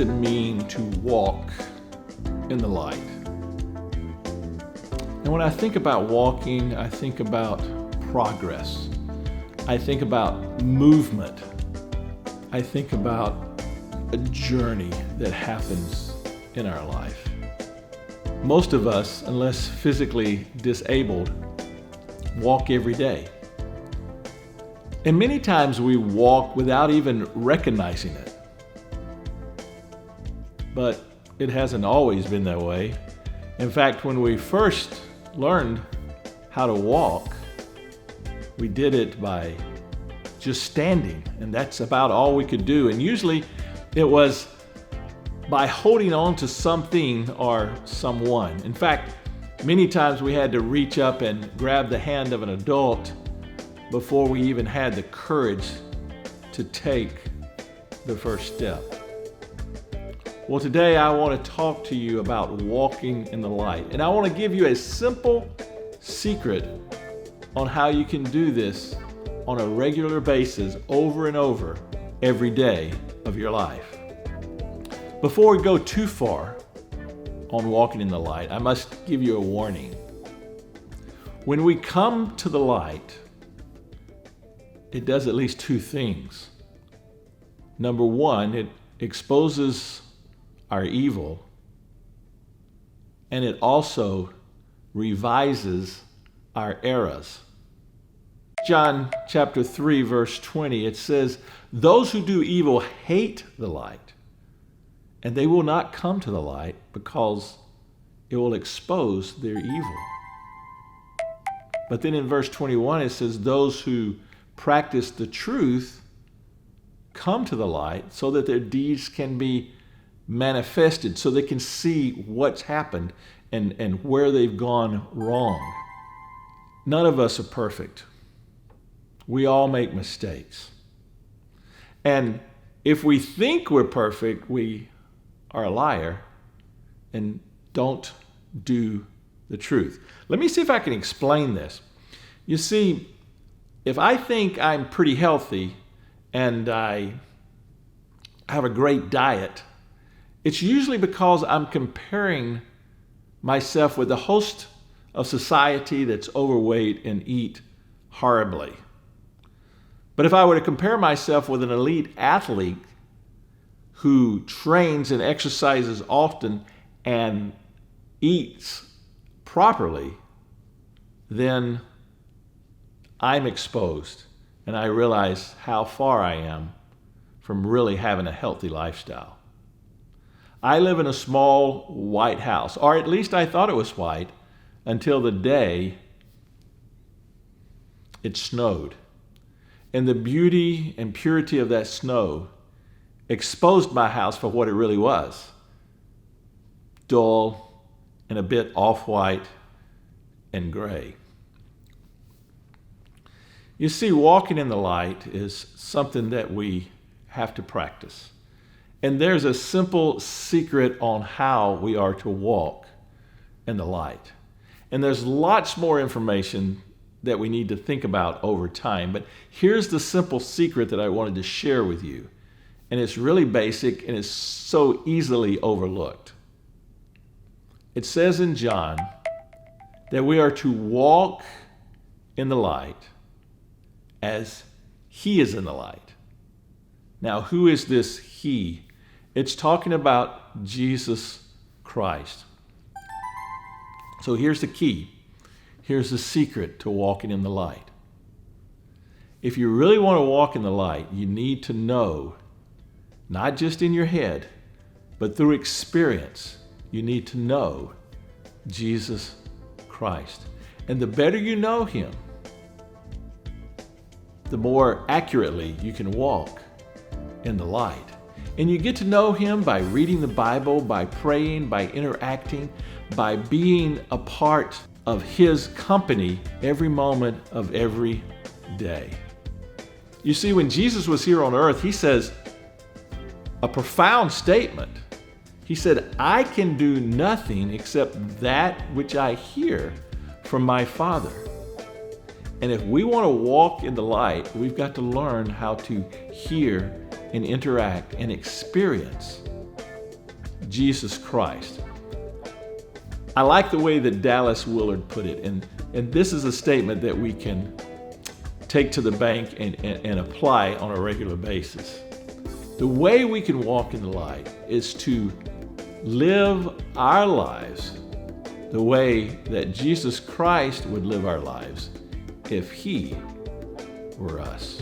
it mean to walk in the light? And when I think about walking, I think about progress. I think about movement. I think about a journey that happens in our life. Most of us, unless physically disabled, walk every day. And many times we walk without even recognizing it. But it hasn't always been that way. In fact, when we first learned how to walk, we did it by just standing, and that's about all we could do. And usually it was by holding on to something or someone. In fact, many times we had to reach up and grab the hand of an adult before we even had the courage to take the first step. Well, today I want to talk to you about walking in the light. And I want to give you a simple secret on how you can do this on a regular basis over and over every day of your life. Before we go too far on walking in the light, I must give you a warning. When we come to the light, it does at least two things. Number one, it exposes our evil, and it also revises our errors. John chapter 3, verse 20, it says, "Those who do evil hate the light, and they will not come to the light because it will expose their evil." But then in verse 21, it says, "Those who practice the truth come to the light so that their deeds can be manifested, so they can see what's happened and where they've gone wrong." None of us are perfect. We all make mistakes. And if we think we're perfect, we are a liar and don't do the truth. Let me see if I can explain this. You see, if I think I'm pretty healthy and I have a great diet, it's usually because I'm comparing myself with a host of society that's overweight and eat horribly. But if I were to compare myself with an elite athlete who trains and exercises often and eats properly, then I'm exposed and I realize how far I am from really having a healthy lifestyle. I live in a small white house, or at least I thought it was white, until the day it snowed. And the beauty and purity of that snow exposed my house for what it really was: dull and a bit off-white and gray. You see, walking in the light is something that we have to practice. And there's a simple secret on how we are to walk in the light. And there's lots more information that we need to think about over time. But here's the simple secret that I wanted to share with you. And it's really basic and it's so easily overlooked. It says in John that we are to walk in the light as He is in the light. Now, who is this He? It's talking about Jesus Christ. So here's the key. Here's the secret to walking in the light. If you really want to walk in the light, you need to know, not just in your head, but through experience, you need to know Jesus Christ. And the better you know Him, the more accurately you can walk in the light. And you get to know Him by reading the Bible, by praying, by interacting, by being a part of His company every moment of every day. You see, when Jesus was here on earth, He says a profound statement. He said, "I can do nothing except that which I hear from my Father." And if we want to walk in the light, we've got to learn how to hear and interact and experience Jesus Christ. I like the way that Dallas Willard put it, and this is a statement that we can take to the bank and apply on a regular basis. The way we can walk in the light is to live our lives the way that Jesus Christ would live our lives if He were us.